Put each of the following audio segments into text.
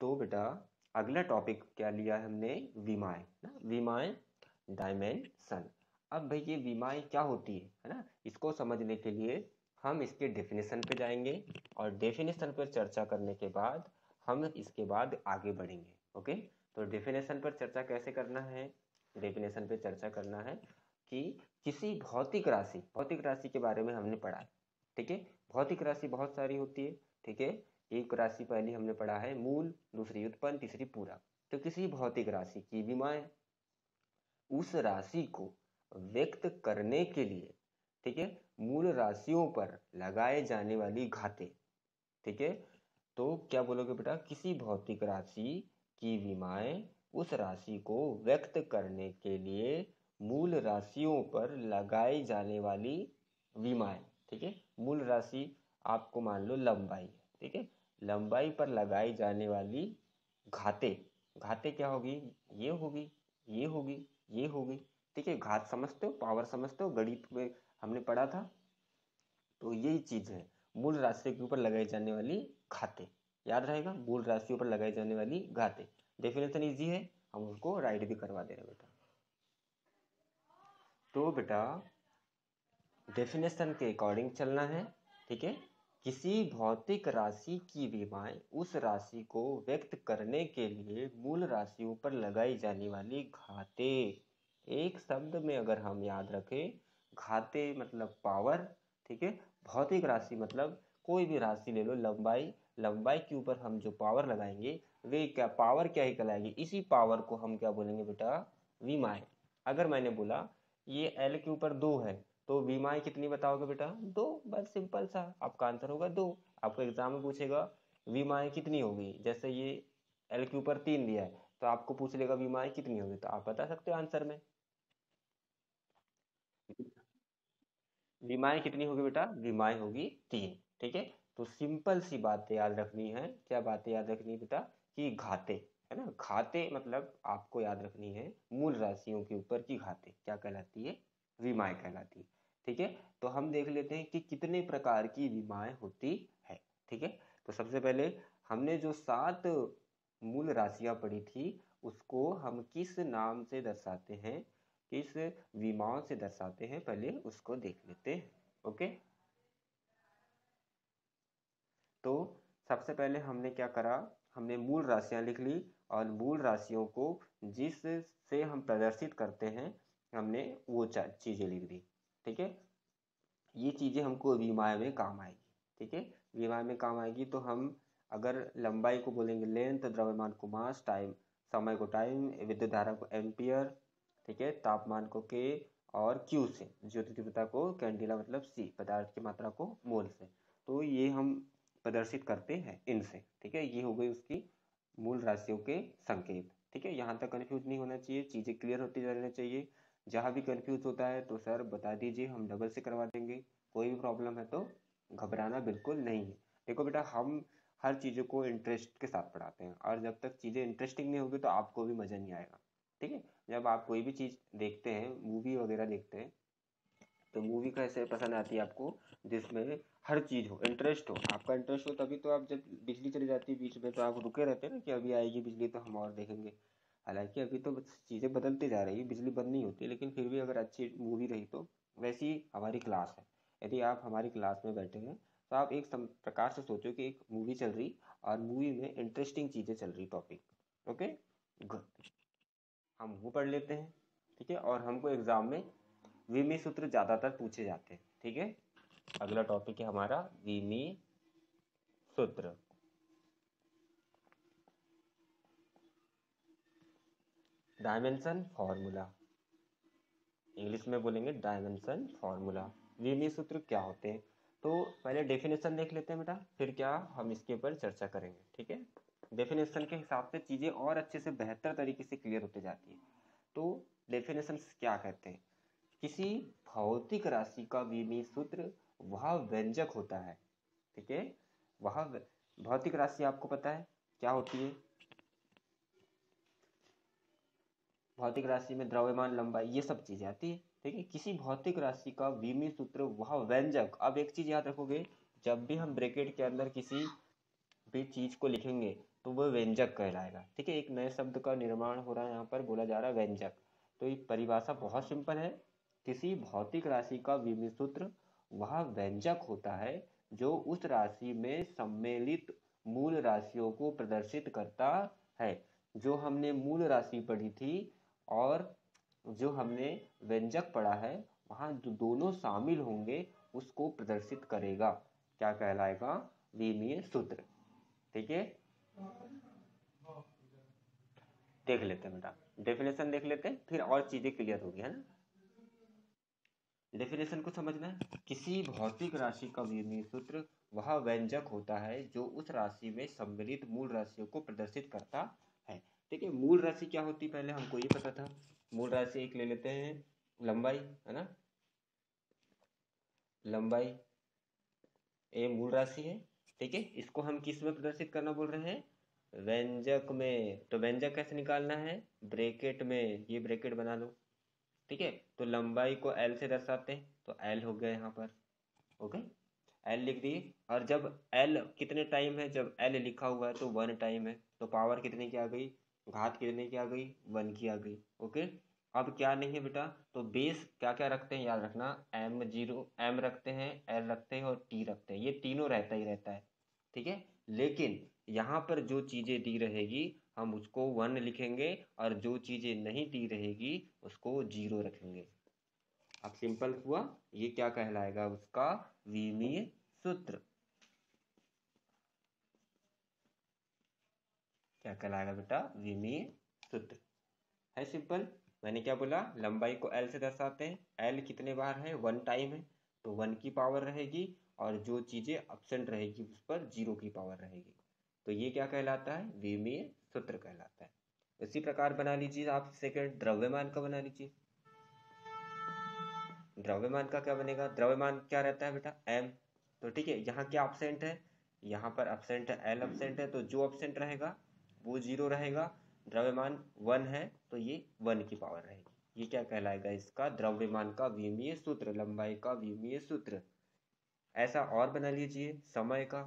तो बेटा अगला टॉपिक क्या लिया है हमने, विमाएं ना, विमाएं डायमेंशन। अब भाई ये विमाएं क्या होती है ना, इसको समझने के लिए हम इसके डेफिनेशन पे जाएंगे और डेफिनेशन पर चर्चा करने के बाद हम इसके बाद आगे बढ़ेंगे। ओके, तो डेफिनेशन पर चर्चा कैसे करना है, डेफिनेशन पे चर्चा करना है कि किसी भौतिक राशि के बारे में हमने पढ़ा है। ठीक है, भौतिक राशि बहुत सारी होती है। ठीक है, एक राशि पहले हमने पढ़ा है मूल, दूसरी उत्पन्न, तीसरी पूरक। तो किसी भौतिक राशि की विमाएं उस राशि को व्यक्त करने के लिए, ठीक है, मूल राशियों पर लगाए जाने वाली घातें। ठीक है, तो क्या बोलोगे बेटा, किसी भौतिक राशि की विमाएं उस राशि को व्यक्त करने के लिए मूल राशियों पर लगाई जाने वाली विमाएं। ठीक है, मूल राशि आपको मान लो लंबाई है। ठीक है, लंबाई पर लगाई जाने वाली घातें, घातें क्या होगी, ये होगी, ये होगी, ये होगी। ठीक है, घात समझते हो, पावर समझते हो, गणित में हमने पढ़ा था। तो यही चीज है, मूल राशि के ऊपर लगाई जाने वाली घातें। याद रहेगा, मूल राशियों पर लगाई जाने वाली घातें। डेफिनेशन इजी है, हम उसको राइट भी करवा दे रहे हैं बेटा। तो बेटा डेफिनेशन के अकॉर्डिंग चलना है। ठीक है, किसी भौतिक राशि की विमाएं उस राशि को व्यक्त करने के लिए मूल राशियों पर लगाई जाने वाली घातें। एक शब्द में अगर हम याद रखें, घातें मतलब पावर। ठीक है, भौतिक राशि मतलब कोई भी राशि ले लो, लंबाई, लंबाई के ऊपर हम जो पावर लगाएंगे वे क्या पावर क्या ही कहलाएगी, इसी पावर को हम क्या बोलेंगे बेटा, विमाएं। अगर मैंने बोला ये एल के ऊपर 2 है, तो विमाएं कितनी बताओगे बेटा, 2। बस सिंपल सा, आपका आंसर होगा 2। आपको एग्जाम में पूछेगा विमाएं कितनी होगी, जैसे ये एल के ऊपर 3 दिया है तो आपको पूछ लेगा विमाएं कितनी होगी, तो आप बता सकते हो आंसर में। विमाएं कितनी होगी बेटा, विमाएं होगी 3। ठीक है, तो सिंपल सी बातें याद रखनी है, क्या बातें याद रखनी है बेटा, कि घाते, है ना, घाते मतलब आपको याद रखनी है मूल राशियों के ऊपर की घाते क्या कहलाती है, विमाएं कहलाती है। ठीक है, तो हम देख लेते हैं कि कितने प्रकार की विमाएं होती है। ठीक है, तो सबसे पहले हमने जो 7 मूल राशियां पढ़ी थी उसको हम किस नाम से दर्शाते हैं, किस विमाओं से दर्शाते हैं, पहले उसको देख लेते हैं। ओके, तो सबसे पहले हमने क्या करा, हमने मूल राशियां लिख ली और मूल राशियों को जिस से हम प्रदर्शित करते हैं हमने वो चीजें लिख दी। ठीक है, ये चीजें हमको विमाएं में काम आएगी। ठीक है, विमाएं में काम आएगी तो हम अगर लंबाई को बोलेंगे लेंथ, द्रव्यमान को मास, टाइम समय को टाइम, विद्युत धारा को एम्पियर, ठीक है, तापमान को के, और क्यू से ज्योति तीव्रता को कैंडिला मतलब सी, पदार्थ की मात्रा को मोल से। तो ये हम प्रदर्शित करते हैं इनसे। ठीक है, ये हो गई उसकी मूल राशियों के संकेत। ठीक है, यहाँ तक कंफ्यूज नहीं होना चाहिए, चीजें क्लियर होती रहनी चाहिए। जहाँ भी कंफ्यूज होता है तो सर बता दीजिए, हम डबल से करवा देंगे। कोई भी प्रॉब्लम है तो घबराना बिल्कुल नहीं है। देखो बेटा, हम हर चीज़ों को इंटरेस्ट के साथ पढ़ाते हैं और जब तक चीज़ें इंटरेस्टिंग नहीं होगी तो आपको भी मज़ा नहीं आएगा। ठीक है, जब आप कोई भी चीज़ देखते हैं, मूवी वगैरह देखते हैं, तो मूवी कैसे पसंद आती है आपको, जिसमें हर चीज़ हो, इंटरेस्ट हो, आपका इंटरेस्ट हो, तभी तो आप जब बिजली चली जाती है बीच में तो आप रुके रहते हैं ना कि अभी आएगी बिजली तो हम और देखेंगे। हालांकि अभी तो चीज़ें बदलती जा रही है, बिजली बंद नहीं होती, लेकिन फिर भी अगर अच्छी मूवी रही तो वैसी हमारी क्लास है। यदि आप हमारी क्लास में बैठे हैं तो आप एक प्रकार से सोचो कि एक मूवी चल रही और मूवी में इंटरेस्टिंग चीज़ें चल रही, टॉपिक। ओके, गुड, हम वो पढ़ लेते हैं। ठीक है, और हमको एग्जाम में विमी सूत्र ज्यादातर पूछे जाते हैं। ठीक है, अगला टॉपिक है हमारा विमी सूत्र। डायमेंशन फॉर्मूला, इंग्लिश में बोलेंगे डायमेंशन फॉर्मूला। विमी सूत्र क्या होते हैं, तो पहले डेफिनेशन देख लेते हैं बेटा, फिर क्या हम इसके ऊपर चर्चा करेंगे। ठीक है, डेफिनेशन के हिसाब से चीजें और अच्छे से बेहतर तरीके से क्लियर होते जाती है। तो डेफिनेशन क्या कहते हैं, किसी भौतिक राशि का विमी सूत्र वह व्यंजक होता है। ठीक है, वह भौतिक राशि आपको पता है क्या होती है, भौतिक राशि में द्रव्यमान, लंबाई, ये सब चीजें आती है। ठीक है, किसी भौतिक राशि का विमी सूत्र वह व्यंजक। अब एक चीज याद रखोगे, जब भी हम ब्रैकेट के अंदर किसी भी चीज को लिखेंगे तो वो व्यंजक कहलाएगा। ठीक है, एक नए शब्द का निर्माण हो रहा है, यहाँ पर बोला जा रहा है व्यंजक। तो ये परिभाषा बहुत सिंपल है। किसी भौतिक राशि का विमीय सूत्र वह व्यंजक होता है जो उस राशि में सम्मिलित मूल राशियों को प्रदर्शित करता है। जो हमने मूल राशि पढ़ी थी और जो हमने व्यंजक पढ़ा है, वहाँ जो दोनों शामिल होंगे उसको प्रदर्शित करेगा। क्या कहलाएगा? विमीय सूत्र। ठीक है, देख लेते हैं बेटा, डेफिनेशन देख लेते हैं, फिर और चीजें क्लियर होगी, है ना। डेफिनेशन को समझना है। किसी भौतिक राशि का विमीय सूत्र वह व्यंजक होता है जो उस राशि में सम्मिलित मूल राशियों को प्रदर्शित करता है। ठीक है, मूल राशि क्या होती है पहले हमको ये पता था। मूल राशि एक ले लेते हैं, लंबाई, है ना। लंबाई ये मूल राशि है। ठीक है, इसको हम किस में प्रदर्शित करना बोल रहे हैं? व्यंजक में। तो व्यंजक कैसे निकालना है? ब्रैकेट में, ये ब्रैकेट बना लो। ठीक है, तो लंबाई को एल से दर्शाते हैं, तो एल हो गया यहाँ पर। ओके, एल लिख दिए। और जब एल कितने टाइम है, जब एल लिखा हुआ है तो 1 टाइम है, तो पावर कितने की आ गई? घात कितने की आ गई? 1 की आ गई। ओके, अब क्या नहीं है बेटा, तो बेस क्या क्या रखते हैं याद रखना। M0 M रखते हैं, L रखते हैं और T रखते हैं, ये तीनों रहता ही रहता है। ठीक है, लेकिन यहाँ पर जो चीज़ें दी रहेगी हम उसको 1 लिखेंगे, और जो चीज़ें नहीं दी रहेगी उसको 0 रखेंगे। अब सिंपल हुआ, ये क्या कहलाएगा? उसका विमीय सूत्र। क्या कहलाएगा बेटा? विमीय सूत्र। है सिंपल। मैंने क्या बोला? लंबाई को एल से दर्शाते हैं, एल कितने बार है? 1 टाइम है, तो 1 की पावर रहेगी, और जो चीजें एब्सेंट रहेगी उस पर 0 की पावर रहेगी। तो ये क्या कहलाता है? विमीय सूत्र कहलाता है। इसी प्रकार बना लीजिए आप सेकंड, द्रव्यमान का बना लीजिए। द्रव्यमान का क्या बनेगा? द्रव्यमान क्या रहता है बेटा? एम। तो ठीक है, यहाँ क्या एब्सेंट है? यहाँ पर एब्सेंट है, एल एब्सेंट है, तो जो एब्सेंट रहेगा वो 0 रहेगा। द्रव्यमान 1 है, तो ये 1 की पावर रहेगी। ये क्या कहलाएगा? इसका द्रव्यमान का विमीय सूत्र, लंबाई का विमीय सूत्र। ऐसा और बना लीजिए समय का।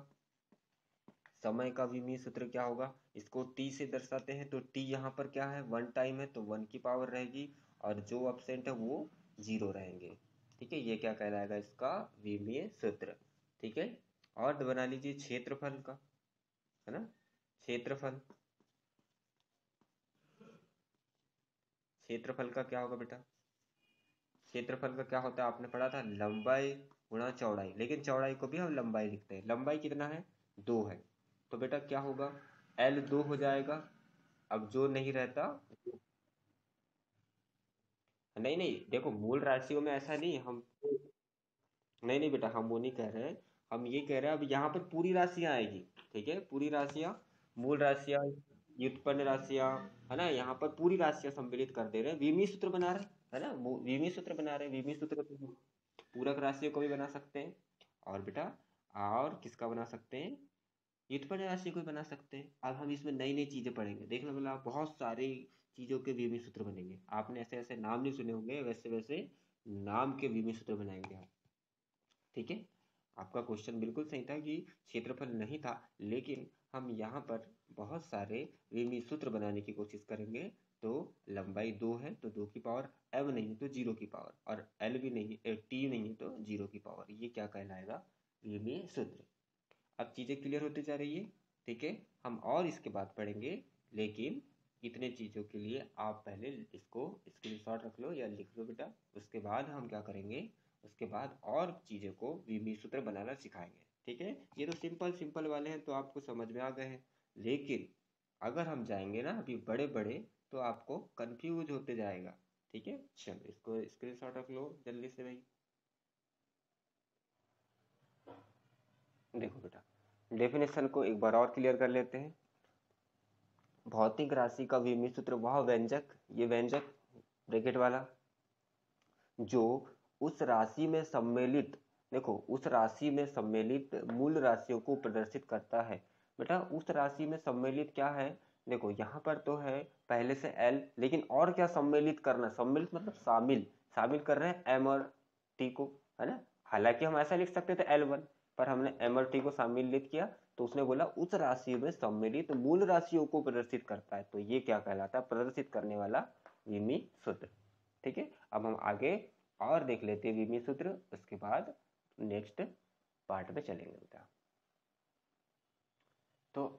समय का विमीय सूत्र क्या होगा? इसको टी से दर्शाते हैं, तो टी यहाँ पर क्या है? 1 टाइम है, तो 1 की पावर रहेगी, और जो एब्सेंट है वो 0 रहेंगे। ठीक है, ये क्या कहलाएगा? इसका विमीय सूत्र। ठीक है, और बना लीजिए क्षेत्रफल का, है ना। क्षेत्रफल, क्षेत्रफल का क्या होगा बेटा? क्षेत्रफल का क्या होता है? आपने पढ़ा था, लंबाई गुणा चौड़ाई, लेकिन चौड़ाई को भी हम लंबाई लिखते हैं। लंबाई कितना है? 2 है, तो बेटा क्या होगा? L 2 हो जाएगा। अब जो नहीं रहता, नहीं नहीं, देखो मूल राशियों में ऐसा नहीं हम, नहीं नहीं बेटा, हम वो नहीं कह रहे हैं। हम ये कह रहे हैं अब यहाँ पर पूरी राशियां आएगी। ठीक है, पूरी राशियां, मूल राशियां, व्युत्पन्न राशियां, है ना। यहाँ पर पूरी राशियां सम्मिलित कर दे रहे हैं, विमीय सूत्र बना रहे हैं, है ना। विमीय सूत्र बना रहे हैं। विमीय सूत्र तो पूरक राशियों को भी बना सकते हैं, और बेटा और किसका बना सकते हैं? व्युत्पन्न राशि को भी बना सकते हैं। अब हम इसमें नई नई चीजें पढ़ेंगे, देखना वाला बहुत सारी चीजों के विमीय सूत्र बनेंगे। आपने ऐसे ऐसे नाम नहीं सुने होंगे, वैसे वैसे नाम के विमीय सूत्र बनाएंगे हम। ठीक है, आपका क्वेश्चन बिल्कुल सही था कि क्षेत्रफल नहीं था, लेकिन हम यहाँ पर बहुत सारे विमीय सूत्र बनाने की कोशिश करेंगे। तो लंबाई 2 है, तो 2 की पावर, एम नहीं है तो 0 की पावर, और एल भी नहीं है, टी नहीं है तो 0 की पावर। ये क्या कहलाएगा? विमीय सूत्र। अब चीज़ें क्लियर होती जा रही है। ठीक है, हम और इसके बाद पढ़ेंगे, लेकिन इतने चीज़ों के लिए आप पहले इसको स्क्रीनशॉट रख लो या लिख लो बेटा। उसके बाद हम क्या करेंगे? उसके बाद और चीज़ों को विमीय सूत्र बनाना सिखाएंगे। ठीक है, ये तो सिंपल सिंपल वाले हैं, तो आपको समझ में आ गए हैं। लेकिन अगर हम जाएंगे ना अभी बड़े बड़े, तो आपको कंफ्यूज होते जाएगा। ठीक है, चलो इसको स्क्रीनशॉट रख लो जल्दी से भाई। देखो बेटा, डेफिनेशन को एक बार और क्लियर कर लेते हैं। भौतिक राशि का विमीय सूत्र वह व्यंजक, ये व्यंजक ब्रैकेट वाला, जो उस राशि में सम्मिलित, देखो उस राशि में सम्मिलित मूल राशियों को प्रदर्शित करता है। बेटा उस राशि में सम्मिलित क्या है? देखो यहाँ पर तो है पहले से L, लेकिन और क्या सम्मिलित करना? सम्मिलित मतलब शामिल, शामिल कर रहे हैं M और T को, है ना। हालांकि हम ऐसा लिख सकते थे L1, पर हमने M और T को शामिल किया, तो उसने बोला उस राशि में सम्मिलित मूल राशियों को प्रदर्शित करता है, तो ये क्या कहलाता है, प्रदर्शित करने वाला विमी सूत्र। ठीक है, अब हम आगे और देख लेते हैं विमी सूत्र, उसके बाद नेक्स्ट पार्ट में चलेंगे बेटा। तो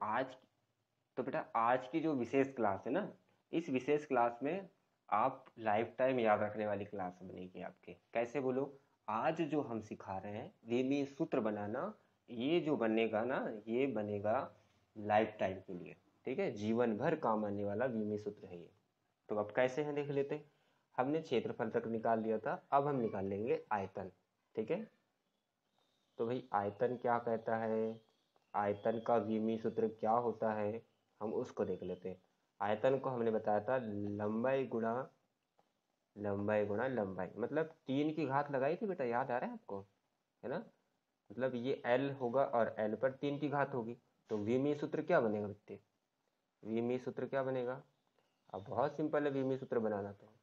बेटा आज की जो विशेष क्लास है ना, इस विशेष क्लास में आप लाइफ टाइम याद रखने वाली क्लास बनेगी आपके। कैसे बोलो, आज जो हम सिखा रहे हैं विमी सूत्र बनाना, ये जो बनेगा ना, ये बनेगा लाइफ टाइम के लिए। ठीक है, जीवन भर काम आने वाला विमी सूत्र है ये। तो अब कैसे हैं देख लेते हैं। हमने क्षेत्रफल तक निकाल लिया था, अब हम निकाल लेंगे आयतन। ठीक है, तो भाई आयतन क्या कहता है, आयतन का विमी सूत्र क्या होता है, हम उसको देख लेते हैं। आयतन को हमने बताया था लंबाई गुणा लंबाई, मतलब 3 की घात लगाई थी बेटा, याद आ रहा है आपको, है ना। मतलब ये L होगा और L पर 3 की घात होगी, तो विमी सूत्र क्या बनेगा बच्चे, विमी सूत्र क्या बनेगा। अब बहुत सिंपल है विमी सूत्र बनाना, तो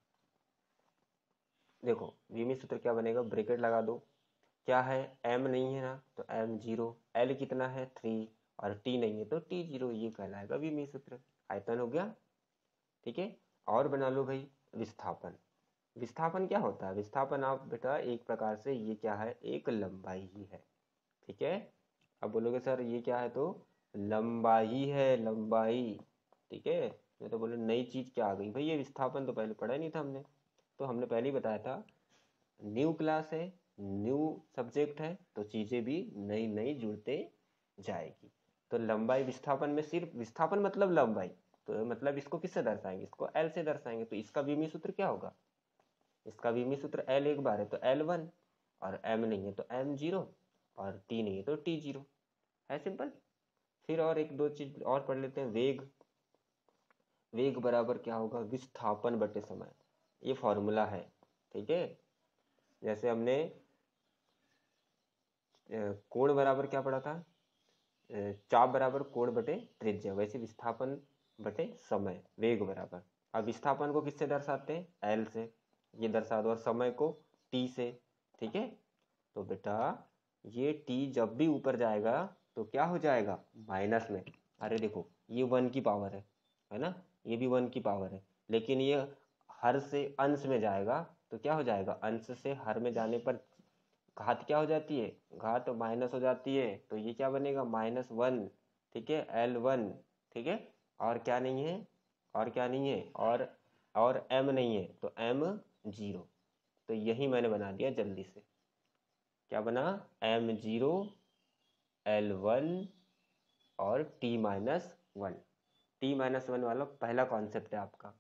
देखो विमी सूत्र क्या बनेगा, ब्रैकेट लगा दो, क्या है m नहीं है ना, तो m0, l कितना है 3, और t नहीं है तो t0, ये कहलाएगा विमी सूत्र। आयतन हो गया। ठीक है, और बना लो भाई विस्थापन। विस्थापन क्या होता है, विस्थापन आप बेटा एक प्रकार से ये क्या है, एक लंबाई ही है। ठीक है, अब बोलोगे सर ये क्या है, तो लंबाई है, लंबाई। ठीक है, मैं तो बोले नई चीज क्या आ गई भाई, ये विस्थापन तो पहले पढ़ा ही नहीं था हमने। तो हमने पहले ही बताया था न्यू क्लास है, न्यू सब्जेक्ट है, तो चीजें भी नई नई जुड़ते जाएगी। तो लंबाई विस्थापन में सिर्फ विस्थापन मतलब लंबाई, तो मतलब इसको किससे दर्शाएंगे, इसको L से दर्शाएंगे, तो इसका विमी सूत्र क्या होगा, इसका विमी सूत्र L एक बार है तो L1, और M नहीं है तो M0, और T नहीं है तो T0, है सिंपल। फिर और एक दो चीज और पढ़ लेते हैं, वेग। वेग बराबर क्या होगा, विस्थापन बटे समय, ये फॉर्मूला है। ठीक है, जैसे हमने कोण बराबर क्या पढ़ा था, चाप बराबर कोण बटे त्रिज्या, वैसे विस्थापन बटे समय, वेग बराबर। अब विस्थापन को किससे दर्शाते हैं, L से, ये दर्शा दो, और समय को T से। ठीक है, तो बेटा ये T जब भी ऊपर जाएगा तो क्या हो जाएगा, माइनस में। अरे देखो ये 1 की पावर है ना, ये भी 1 की पावर है, लेकिन ये हर से अंश में जाएगा तो क्या हो जाएगा, अंश से हर में जाने पर घात क्या हो जाती है, घात माइनस हो जाती है, तो ये क्या बनेगा, -1। ठीक है, L1। ठीक है, और क्या नहीं है, और क्या नहीं है, और M नहीं है तो M0, तो यही मैंने बना दिया जल्दी से, क्या बना, M0, L1 और T-1। T-1 वाला पहला कॉन्सेप्ट है आपका,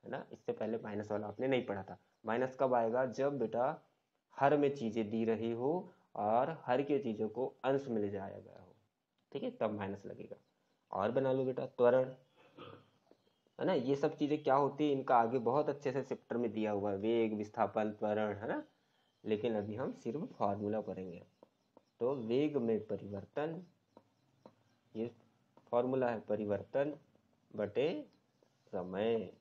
है ना, इससे पहले माइनस वाला आपने नहीं पढ़ा था। माइनस कब आएगा, जब बेटा हर में चीजें दी रही हो और हर के चीजों को अंश में ले जाया गया हो, ठीक है, तब माइनस लगेगा। और बना लो बेटा त्वरण, है ना, ये सब चीजें क्या होती है, इनका आगे बहुत अच्छे से चैप्टर में दिया हुआ है, वेग, विस्थापन, त्वरण, है ना, लेकिन अभी हम सिर्फ फॉर्मूला पढ़ेंगे। तो वेग में परिवर्तन, ये फॉर्मूला है, परिवर्तन बटे समय,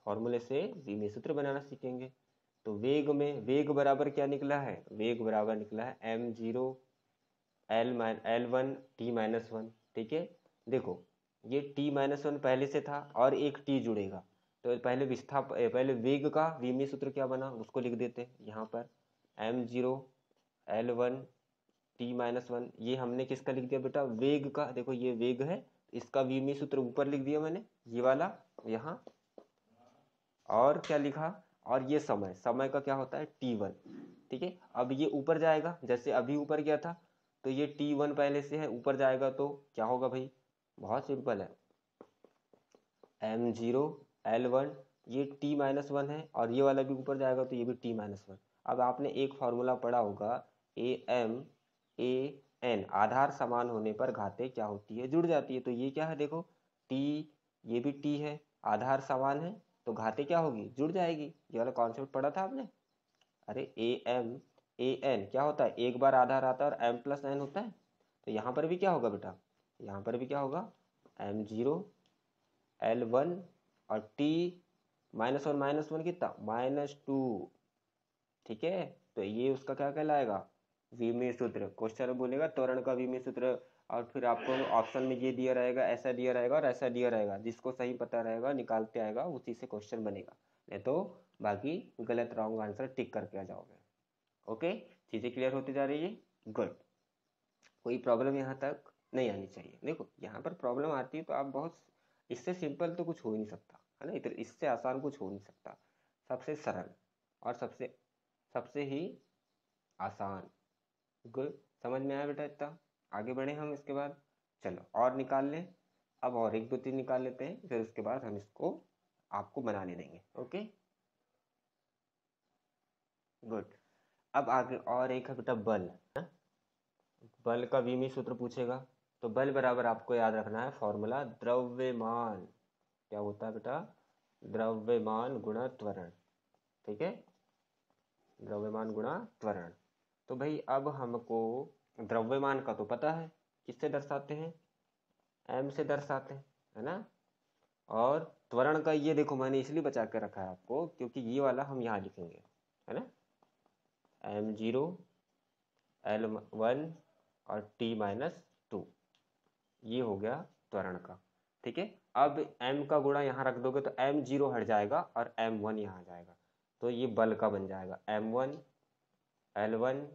फॉर्मूले से विमी सूत्र बनाना सीखेंगे। तो वेग में, वेग बराबर क्या निकला है, वेग बराबर निकला है M0 L1 T-1। ठीक है, देखो ये T-1 पहले से था और एक T जुड़ेगा, तो पहले वेग का विमी सूत्र क्या बना उसको लिख देते हैं यहाँ पर, M0 L1 T-1, ये हमने किसका लिख दिया बेटा, वेग का। देखो ये वेग है, इसका विमी सूत्र ऊपर लिख दिया मैंने, ये वाला यहाँ, और क्या लिखा, और ये समय, समय का क्या होता है T1। ठीक है, अब ये ऊपर जाएगा, जैसे अभी ऊपर गया था, तो ये T1 पहले से है, ऊपर जाएगा तो क्या होगा भाई, बहुत सिंपल है, M0 L1, ये T-1 है, और ये वाला भी ऊपर जाएगा तो ये भी T-1। अब आपने एक फॉर्मूला पढ़ा होगा, AN, आधार समान होने पर घातें क्या होती है, जुड़ जाती है। तो ये क्या है, देखो T, ये भी T है, आधार समान है तो घातें क्या होगी, जुड़ जाएगी। ये वाला कॉन्सेप्ट पढ़ा था आपने। अरे AN क्या होता है, एक बार आधार आता है और M+N होता है, तो यहाँ पर भी क्या होगा बेटा, यहाँ पर भी क्या होगा, M0 L1 और T माइनस और -1 कितना, -2। ठीक है, तो ये उसका क्या कहलाएगा, विमी सूत्र। क्वेश्चन बोलेगा त्वरण का विमी सूत्र और फिर आपको ऑप्शन में ये दिया रहेगा, ऐसा दिया रहेगा और ऐसा दिया रहेगा, जिसको सही पता रहेगा निकालते आएगा उसी से क्वेश्चन बनेगा, नहीं तो बाकी गलत रॉन्ग आंसर टिक करके आ जाओगे। ओके, चीज़ें क्लियर होती जा रही है, गुड। कोई प्रॉब्लम यहाँ तक नहीं आनी चाहिए। देखो यहाँ पर प्रॉब्लम आती है तो आप बहुत, इससे सिंपल तो कुछ हो ही नहीं सकता है ना, इधर इससे आसान कुछ हो नहीं सकता। सबसे सरल और सबसे सबसे ही आसान। गुड, समझ में आया बेटा इतना? आगे बढ़े हम इसके बाद, चलो और निकाल लें। अब और एक दो तीन निकाल लेते हैं, फिर उसके बाद हम इसको आपको बनाने देंगे। Okay good. अब आगे और एक है बेटा बल। बल का विमी सूत्र पूछेगा, तो बल बराबर आपको याद रखना है फॉर्मूला, द्रव्यमान। क्या होता है बेटा? द्रव्यमान गुणा त्वरण। ठीक है, द्रव्यमान गुणा त्वरण। तो भाई अब हमको द्रव्यमान का तो पता है, किससे दर्शाते हैं? एम से दर्शाते हैं, है ना। और त्वरण का ये देखो मैंने इसलिए बचा के रखा है आपको, क्योंकि ये वाला हम यहाँ लिखेंगे, है ना। m0 l1 और t-2, ये हो गया त्वरण का। ठीक है, अब m का गुणा यहाँ रख दोगे तो m0 हट जाएगा और m1 यहाँ आ जाएगा, तो ये बल का बन जाएगा m1 l1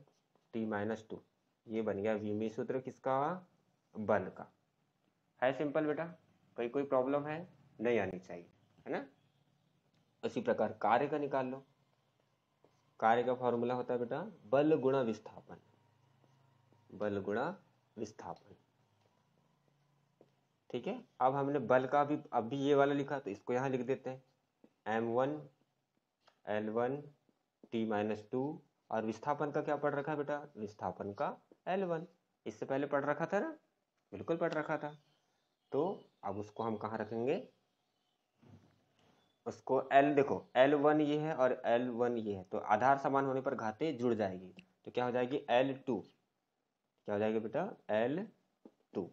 t-2। ये बन गया विमी सूत्र किसका? बल का। है सिंपल बेटा, कोई प्रॉब्लम है? नहीं आनी चाहिए, है ना। उसी प्रकार कार्य का निकाल लो। कार्य का फॉर्मूला होता है बेटा बल गुणा विस्थापन। बल गुणा विस्थापन। ठीक है, अब हमने बल का भी अब भी ये वाला लिखा, तो इसको यहाँ लिख देते हैं m1 l1 t-2। और विस्थापन का क्या पढ़ रखा है बेटा? विस्थापन का l1, इससे पहले पढ़ रखा था ना, बिल्कुल पढ़ रखा था। तो अब उसको हम कहाँ रखेंगे? उसको L, देखो L1 ये है और L1 ये है, तो आधार समान होने पर घातें जुड़ जाएगी, तो क्या हो जाएगी? L2। क्या हो जाएगा बेटा? L2।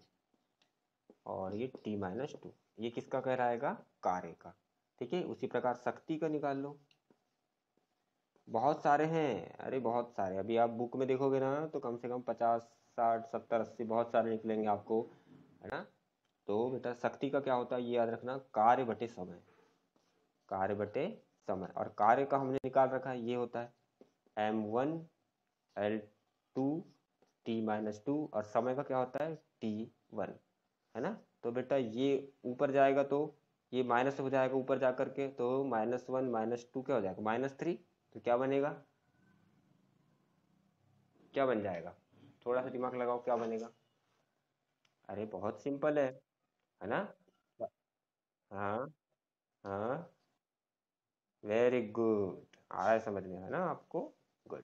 और ये t-2, ये किसका कह रहा है? कार्य का। ठीक है, उसी प्रकार शक्ति का निकाल लो। बहुत सारे हैं, अरे बहुत सारे, अभी आप बुक में देखोगे ना तो कम से कम 50 60 70 80 बहुत सारे निकलेंगे आपको, है ना। तो बेटा शक्ति का क्या होता है ये याद रखना, कार्य बटे समय। कार्य बटे समय, और कार्य का हमने निकाल रखा है, ये होता है m1 l2 t-2, और समय का क्या होता है? t1, है ना। तो बेटा ये ऊपर जाएगा तो ये माइनस हो जाएगा ऊपर जा करके, तो -1 -2 क्या हो जाएगा? -3। तो क्या बनेगा? क्या बन जाएगा? थोड़ा सा दिमाग लगाओ, क्या बनेगा? अरे बहुत सिंपल है ना। हाँ हाँ, वेरी गुड, आया समझ में, है ना आपको? गुड,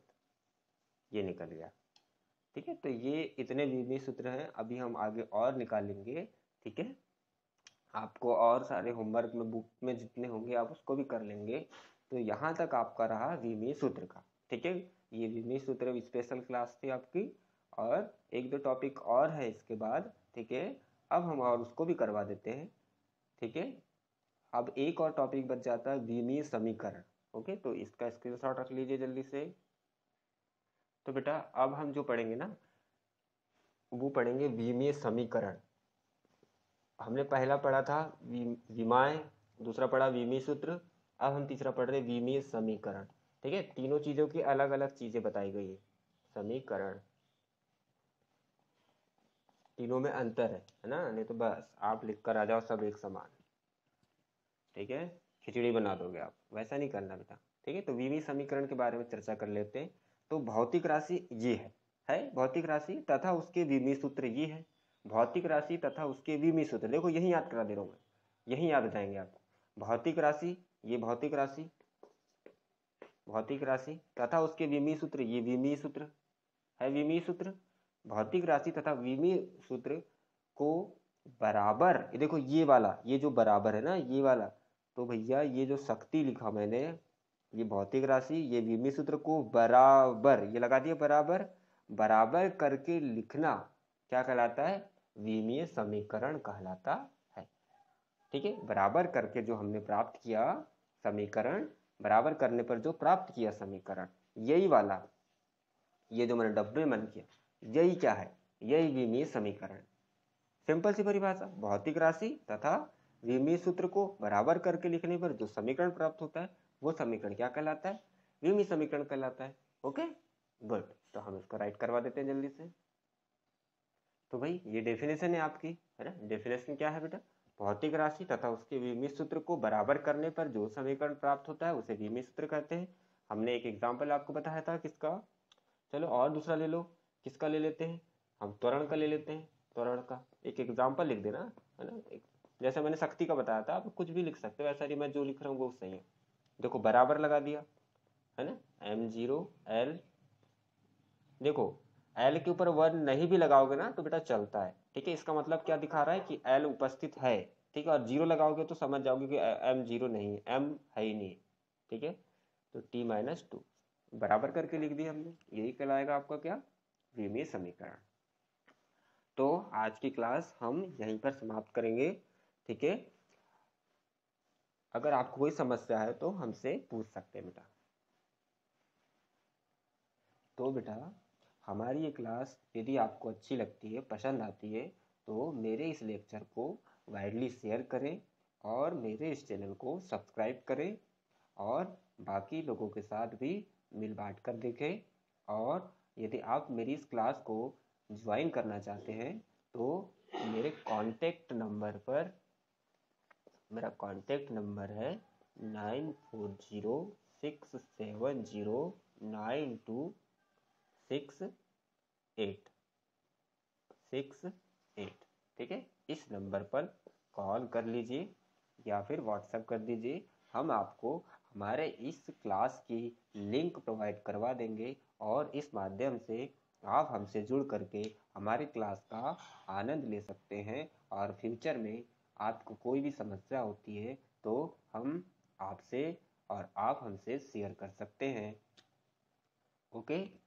ये निकल गया। ठीक है, तो ये इतने विधि सूत्र हैं, अभी हम आगे और निकालेंगे। ठीक है, आपको और सारे होमवर्क में बुक में जितने होंगे आप उसको भी कर लेंगे। तो यहाँ तक आपका रहा विमीय सूत्र का। ठीक है, ये विमीय सूत्र स्पेशल क्लास थी आपकी, और एक दो टॉपिक और है इसके बाद। ठीक है, अब हम और उसको भी करवा देते हैं। ठीक है, अब एक और टॉपिक बच जाता है विमीय समीकरण। ओके, तो इसका स्क्रीनशॉट रख लीजिए जल्दी से। तो बेटा अब हम जो पढ़ेंगे ना, वो पढ़ेंगे विमीय समीकरण। हमने पहला पढ़ा था विमाय, दूसरा पढ़ा विमीय सूत्र, अब हम तीसरा पढ़ रहे विमीय समीकरण। ठीक है, तीनों चीजों की अलग अलग चीजें बताई गई है। समीकरण, तीनों में अंतर है ना, नहीं तो बस आप लिख कर आ जाओ सब एक समान। ठीक है, खिचड़ी बना दोगे आप, वैसा नहीं करना बेटा। ठीक है, तो विमीय समीकरण के बारे में चर्चा कर लेते हैं। तो भौतिक राशि ये है भौतिक राशि तथा उसके विमीय सूत्र ये है। भौतिक राशि तथा उसके विमीय सूत्र, देखो यही याद करा दे रहा हूँ मैं, यही याद हो जाएंगे आप। भौतिक राशि, ये भौतिक राशि, भौतिक राशि तथा उसके विमीय सूत्र, ये विमीय सूत्र है, विमीय सूत्र। भौतिक राशि तथा विमीय सूत्र को बराबर, ये देखो ये वाला, ये जो बराबर है ना ये वाला, तो भैया ये जो शक्ति लिखा मैंने, ये भौतिक राशि, ये विमीय सूत्र को बराबर, ये लगा दिया बराबर, बराबर करके लिखना क्या कहलाता है? विमीय समीकरण कहलाता है। ठीक है, बराबर करके जो हमने प्राप्त किया समीकरण, बराबर करने पर जो प्राप्त किया समीकरण, यही वाला, ये जो मैंने डब्बे मन किया, यही क्या है? यही विमीय समीकरण। सिंपल सी परिभाषा, भौतिक राशि तथा विमीय सूत्र को बराबर करके लिखने पर जो समीकरण प्राप्त होता है वो समीकरण क्या कहलाता है? विमीय समीकरण कहलाता है। ओके गुड, तो हम इसको राइट करवा देते हैं जल्दी से। तो भाई ये डेफिनेशन है आपकी, है ना। डेफिनेशन क्या है बेटा? भौतिक राशि तथा उसके विमीय सूत्र को बराबर करने पर जो समीकरण प्राप्त होता है उसे विमीय सूत्र कहते हैं। हमने एक एग्जाम्पल आपको बताया था किसका, चलो और दूसरा ले लो, किसका ले लेते हैं, हम त्वरण का ले लेते हैं। त्वरण का एक एग्जाम्पल लिख देना, है ना। जैसे मैंने शक्ति का बताया था, आप कुछ भी लिख सकते हो, ऐसा नहीं मैं जो लिख रहा हूँ वो सही है। देखो बराबर लगा दिया, है ना, m0l। देखो एल के ऊपर 1 नहीं भी लगाओगे ना तो बेटा चलता है, ठीक है। इसका मतलब क्या दिखा रहा है कि एल उपस्थित है, ठीक है। और 0 लगाओगे तो समझ जाओगे कि m0 नहीं है, m है ही नहीं, ठीक है। तो t-2 बराबर करके लिख दिया हमने, यही कहलाएगा आपका क्या? विमीय समीकरण। तो आज की क्लास हम यहीं पर समाप्त करेंगे, ठीक है। अगर आपको कोई समस्या है तो हमसे पूछ सकते हैं बेटा। तो बेटा हमारी ये क्लास यदि आपको अच्छी लगती है, पसंद आती है, तो मेरे इस लेक्चर को वाइडली शेयर करें और मेरे इस चैनल को सब्सक्राइब करें और बाकी लोगों के साथ भी मिल बांट कर देखें। और यदि आप मेरी इस क्लास को ज्वाइन करना चाहते हैं तो मेरे कॉन्टेक्ट नंबर पर, मेरा कॉन्टेक्ट नंबर है 9406709268, ठीक है। इस नंबर पर कॉल कर लीजिए या फिर व्हाट्सएप कर दीजिए, हम आपको हमारे इस क्लास की लिंक प्रोवाइड करवा देंगे और इस माध्यम से आप हमसे जुड़ करके हमारी क्लास का आनंद ले सकते हैं। और फ्यूचर में आपको कोई भी समस्या होती है तो हम आपसे और आप हमसे शेयर कर सकते हैं। ओके।